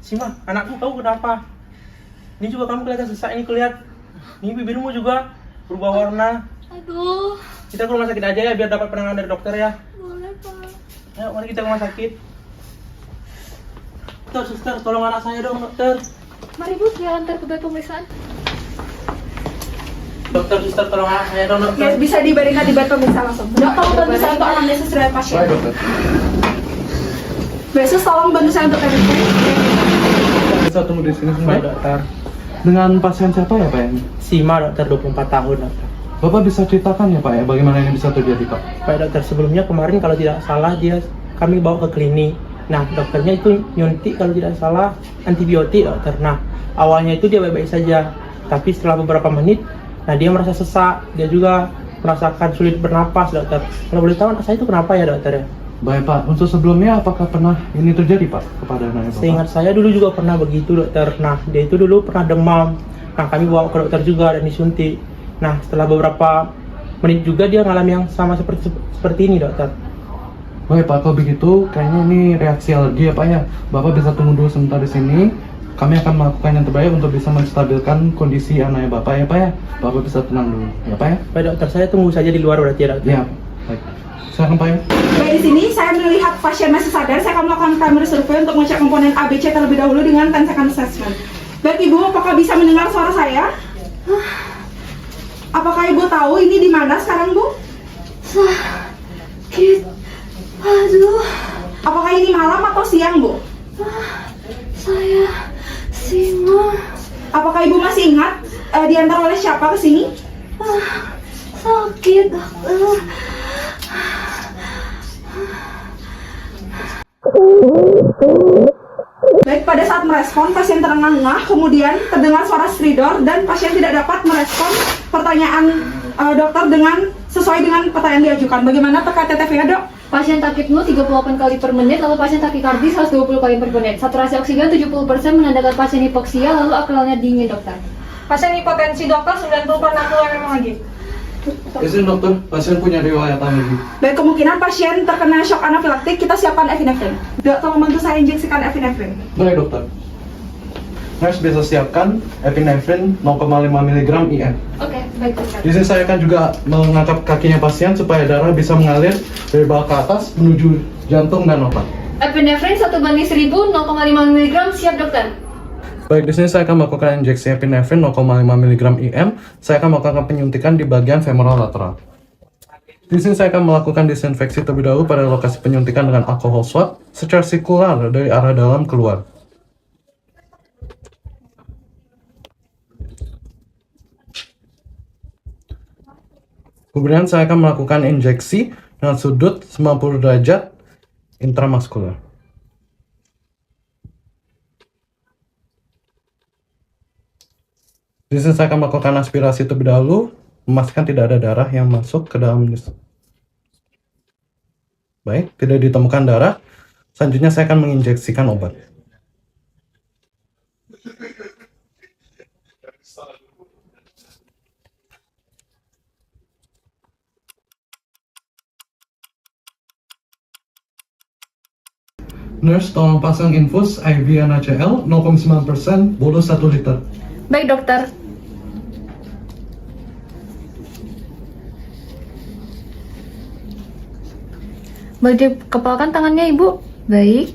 Sima, anakku kamu kenapa? Ini juga kamu kelihatan sesak ini kulihat. Ini bibirmu juga berubah warna. Aduh, Kita ke rumah sakit aja ya biar dapat penanganan dari dokter ya. boleh Pak. Ayo mari kita ke rumah sakit. Dokter, suster, tolong anak saya dong dokter. Mari Bu, saya antar ke bed pemeriksaan. Dokter, suster, tolong anak saya dong dokter. Ya, bisa diberikan di bed pemeriksaan langsung. Dok, tolong bantu saya untuk anamnesis riwayat pasien. Baik dokter. Besok tolong bantu saya untuk TTP. Bisa tunggu di sini Baik sebentar. dokter. Dengan pasien siapa ya Pak ini? Sima dokter, 24 tahun dokter. Bapak bisa ceritakan ya Pak ya bagaimana ini bisa terjadi Pak? Baik dokter, sebelumnya kemarin kalau tidak salah kami bawa ke klinik. Nah dokternya itu nyuntik kalau tidak salah antibiotik dokter. Nah awalnya itu dia baik-baik saja, tapi setelah beberapa menit, nah dia merasa sesak, dia juga merasakan sulit bernapas dokter. Kalau boleh tahu anak saya itu kenapa ya dokter ya? Baik Pak, untuk sebelumnya apakah pernah ini terjadi Pak kepada anak Bapak? Seingat saya dulu juga pernah begitu dokter. Nah dia itu dulu pernah demam. Nah kami bawa ke dokter juga dan disuntik. Nah setelah beberapa menit juga dia mengalami yang sama seperti ini dokter. Baik Pak, kalau begitu kayaknya ini reaksi alergi ya Pak ya. Bapak bisa tunggu dulu sebentar di sini. Kami akan melakukan yang terbaik untuk bisa menstabilkan kondisi anaknya Bapak ya Pak ya. Bapak bisa tenang dulu ya Pak ya. Baik dokter, saya tunggu saja di luar berarti ya dokter. Ya, baik. Silakan Pak ya. Baik, di sini saya melihat pasien masih sadar. Saya akan melakukan primary survey untuk mengecek komponen ABC terlebih dahulu dengan 10 second assessment. Baik Ibu, apakah bisa mendengar suara saya? Apakah Ibu tahu ini di mana sekarang Bu? Sakit. Aduh, Apakah ini malam atau siang Bu? saya Sima. Apakah Ibu masih ingat diantar oleh siapa ke sini? Sakit dokter. Baik, pada saat merespon, pasien terengah-engah, kemudian terdengar suara stridor dan pasien tidak dapat merespon pertanyaan dokter sesuai dengan pertanyaan diajukan. Bagaimana terkait TTV-nya dok? Pasien takipnu 38 kali per menit, lalu pasien takikardi 120 kali per menit. Saturasi oksigen 70% menandakan pasien hipoksia, lalu akralnya dingin dokter. Pasien hipotensi dokter 90 per 60 mm lagi. Izin dokter, pasien punya riwayat alergi. Baik, kemungkinan pasien terkena shock anafilaktik, kita siapkan epinefrin. Dok, tolong bantu saya injeksikan epinefrin. Baik dokter. Nurse bisa siapkan epinefrin 0,5 mg IM. Oke, baik dokter. Di sini saya akan juga mengangkat kakinya pasien supaya darah bisa mengalir dari bawah ke atas menuju jantung dan otak. Epinefrin 1/1000 0,5 mg, siap dokter. Baik, di sini saya akan melakukan injeksi epinefrin 0,5 mg IM. Saya akan melakukan penyuntikan di bagian femoral lateral. Di sini saya akan melakukan disinfeksi terlebih dahulu pada lokasi penyuntikan dengan alkohol swab secara sirkular dari arah dalam keluar. Kemudian saya akan melakukan injeksi dengan sudut 90 derajat intramuskular. Di sini saya akan melakukan aspirasi terlebih dahulu, memastikan tidak ada darah yang masuk ke dalam. Baik, tidak ditemukan darah. Selanjutnya saya akan menginjeksikan obat. Nurse, tolong pasang infus IV NaCl 0,9%, bolus 1 liter. Baik dokter. Boleh dikepalkan tangannya ibu. Baik.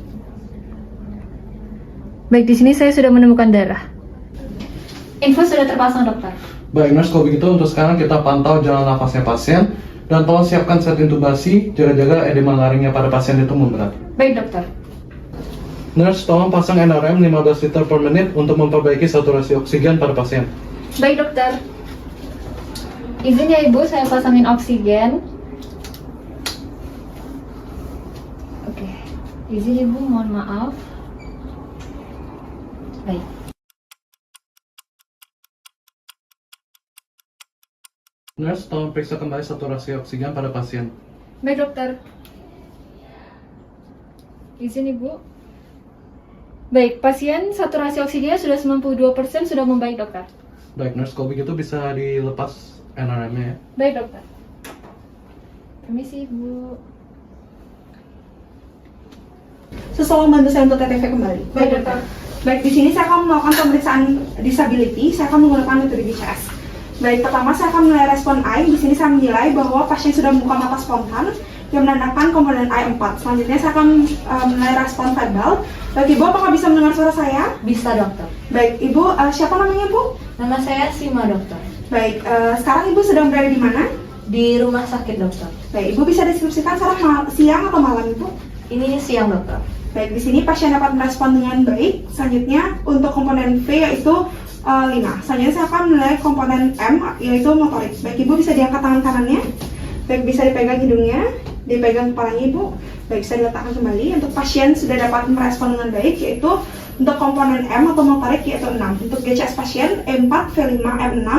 Baik, di sini saya sudah menemukan darah. Infus sudah terpasang dokter. Baik nurse, kalau begitu untuk sekarang kita pantau jalan nafasnya pasien dan tolong siapkan set intubasi, jaga-jaga edema laringnya pada pasien itu memberat. Baik dokter. Nurse, tolong pasang NRM 15 liter per menit untuk memperbaiki saturasi oksigen pada pasien. Baik dokter. Izin ya ibu, saya pasangin oksigen. Oke. Izin ibu, mohon maaf. Baik. Nurse, tolong periksa kembali saturasi oksigen pada pasien. Baik dokter. Izin ibu. Baik, pasien saturasi oksigennya sudah 92%, sudah membaik dokter. Baik nurse, kalau begitu bisa dilepas NRM-nya ya. Baik dokter. Permisi ibu. Seseorang bantu saya untuk TTV kembali. Baik dokter. Baik, di sini saya akan melakukan pemeriksaan disability. Saya akan menggunakan metode GCS. Baik, pertama saya akan menilai respon I. Di sini saya menilai bahwa pasien sudah membuka mata spontan yang menandakan komponen I4. Selanjutnya saya akan menilai respon verbal. Baik, Ibu, apakah bisa mendengar suara saya? Bisa dokter. Baik, Ibu, siapa namanya, Bu? Nama saya Sima dokter. Baik, sekarang Ibu sedang berada di mana? Di rumah sakit dokter. Baik, Ibu bisa deskripsikan sekarang siang atau malam, Ibu? Ini siang dokter. Baik, di sini pasien dapat merespon dengan baik. Selanjutnya untuk komponen V yaitu 5. Selanjutnya saya akan menilai komponen M yaitu motorik. Baik, Ibu bisa diangkat tangan kanannya. Baik, bisa dipegang hidungnya, dipegang kepalanya Ibu. Baik, bisa diletakkan kembali. Untuk pasien sudah dapat merespon dengan baik yaitu untuk komponen M atau motorik yaitu 6. Untuk GCS pasien E4, V5, M6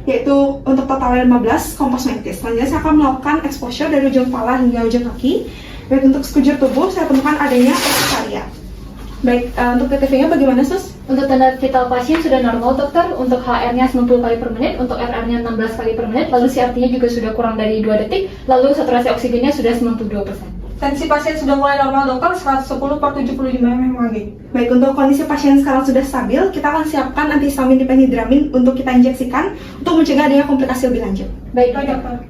yaitu untuk totalnya 15 kompos mentis. Selanjutnya saya akan melakukan exposure dari ujung kepala hingga ujung kaki. Baik, untuk sekujur tubuh saya temukan adanya urtikaria. Baik, untuk TTV-nya bagaimana, Sus? Untuk tanda vital pasien sudah normal dokter. Untuk HR-nya 90 kali per menit, untuk RR-nya 16 kali per menit, lalu CRT-nya juga sudah kurang dari 2 detik, lalu saturasi oksigennya sudah 92%. Tensi pasien sudah mulai normal, dokter, 110/75 mmHg. Baik, untuk kondisi pasien sekarang sudah stabil, kita akan siapkan antihistamin diphenhidramin untuk kita injeksikan untuk mencegah adanya komplikasi lebih lanjut. Baik dokter.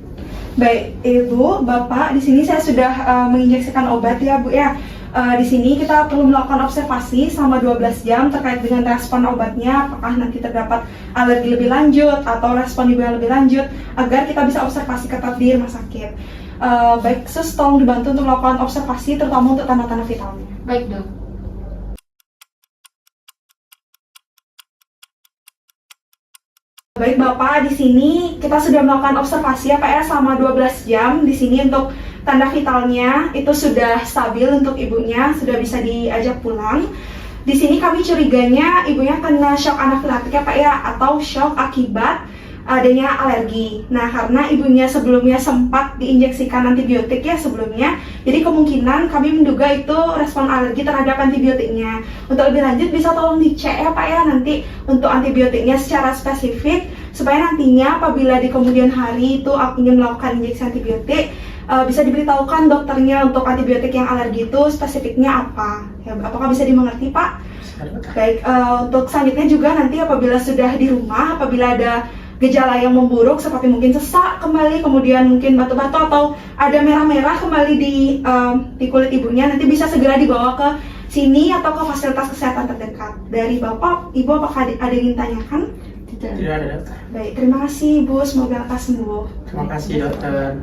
Baik, Ibu, Bapak, di sini saya sudah menginjeksikan obat ya, Bu ya. Di sini kita perlu melakukan observasi selama 12 jam terkait dengan respon obatnya, apakah nanti terdapat alergi lebih lanjut atau respon ibu yang lebih lanjut, agar kita bisa observasi ketat di rumah sakit. Baik, Sus, tolong dibantu untuk melakukan observasi terutama untuk tanda-tanda vitalnya. Baik dok. Baik, Bapak, di sini kita sudah melakukan observasi ya, Pak ya, selama 12 jam. Di sini untuk tanda vitalnya itu sudah stabil untuk ibunya, sudah bisa diajak pulang. Di sini kami curiganya ibunya kena shock anafilaktik ya, Pak ya, atau shock akibat adanya alergi. Nah, karena ibunya sebelumnya sempat diinjeksikan antibiotik ya sebelumnya, jadi kemungkinan kami menduga itu respon alergi terhadap antibiotiknya. Untuk lebih lanjut bisa tolong dicek ya, Pak ya, nanti untuk antibiotiknya secara spesifik, supaya nantinya apabila di kemudian hari itu ingin melakukan injeksi antibiotik, bisa diberitahukan dokternya untuk antibiotik yang alergi itu spesifiknya apa. Ya, apakah bisa dimengerti, Pak? Baik, untuk selanjutnya juga nanti apabila sudah di rumah, apabila ada gejala yang memburuk seperti mungkin sesak kembali, kemudian mungkin batu-batu atau ada merah-merah kembali di kulit ibunya, nanti bisa segera dibawa ke sini atau ke fasilitas kesehatan terdekat. Dari Bapak, Ibu, apakah ada yang ingin tanyakan? Tidak ada, dokter. Baik, terima kasih Ibu, semoga lekas sembuh. Terima kasih, dokter.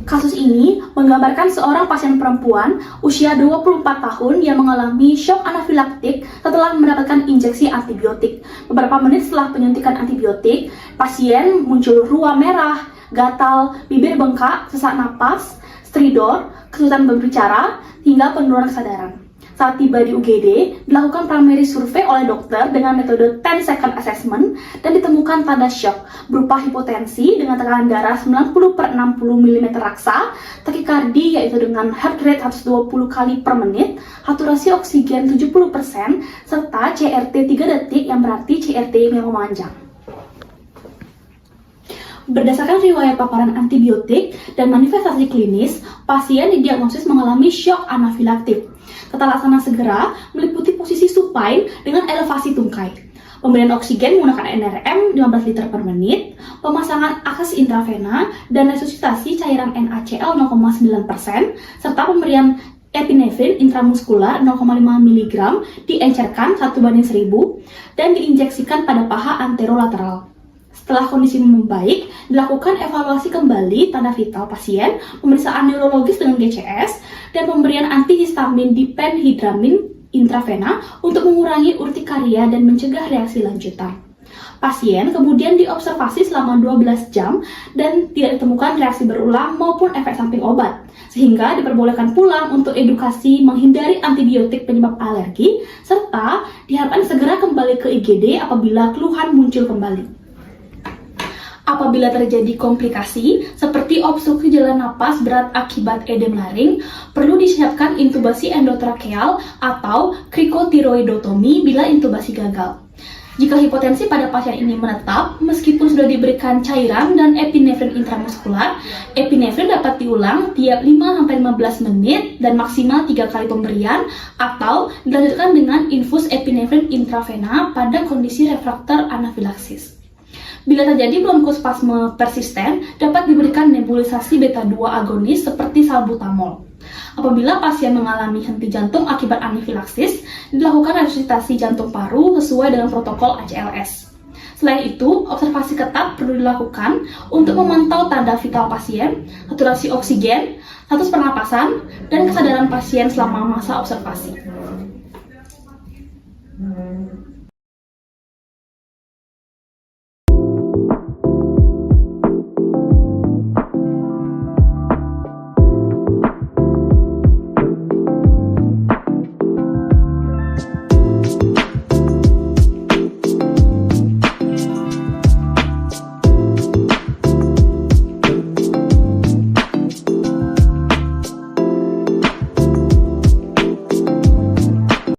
Kasus ini menggambarkan seorang pasien perempuan usia 24 tahun yang mengalami shock anafilaktik setelah mendapatkan injeksi antibiotik. Beberapa menit setelah penyuntikan antibiotik, pasien muncul ruam merah, gatal, bibir bengkak, sesak napas, stridor, kesulitan berbicara, hingga penurunan kesadaran. Saat tiba di UGD, dilakukan primary survey oleh dokter dengan metode 10 second assessment dan ditemukan tanda shock berupa hipotensi dengan tekanan darah 90/60 mm raksa, takikardi yaitu dengan heart rate 120 kali per menit, saturasi oksigen 70%, serta CRT 3 detik yang berarti CRT yang memanjang. Berdasarkan riwayat paparan antibiotik dan manifestasi klinis, pasien didiagnosis mengalami shock anafilaktik. Tata laksana segera meliputi posisi supine dengan elevasi tungkai, pemberian oksigen menggunakan NRM 15 liter per menit, pemasangan akses intravena dan resusitasi cairan NaCl 0,9%, serta pemberian epinefrin intramuskular 0,5 mg diencerkan 1/1000 dan diinjeksikan pada paha anterolateral. Setelah kondisi membaik, dilakukan evaluasi kembali tanda vital pasien, pemeriksaan neurologis dengan GCS, dan pemberian antihistamin diphenhidramin intravena untuk mengurangi urtikaria dan mencegah reaksi lanjutan. Pasien kemudian diobservasi selama 12 jam dan tidak ditemukan reaksi berulang maupun efek samping obat, sehingga diperbolehkan pulang untuk edukasi menghindari antibiotik penyebab alergi, serta diharapkan segera kembali ke IGD apabila keluhan muncul kembali. Apabila terjadi komplikasi seperti obstruksi jalan napas berat akibat edem laring, perlu disiapkan intubasi endotrakeal atau krikotiroidotomi bila intubasi gagal. Jika hipotensi pada pasien ini menetap, meskipun sudah diberikan cairan dan epinefrin intramuskular, epinefrin dapat diulang tiap 5-15 menit dan maksimal 3 kali pemberian, atau dilanjutkan dengan infus epinefrin intravena pada kondisi refraktor anafilaksis. Bila terjadi bronkospasme persisten, dapat diberikan nebulisasi beta-2 agonis seperti salbutamol. Apabila pasien mengalami henti jantung akibat anafilaksis, dilakukan resusitasi jantung paru sesuai dengan protokol ACLS. Selain itu, observasi ketat perlu dilakukan untuk memantau tanda vital pasien, saturasi oksigen, status pernapasan, dan kesadaran pasien selama masa observasi.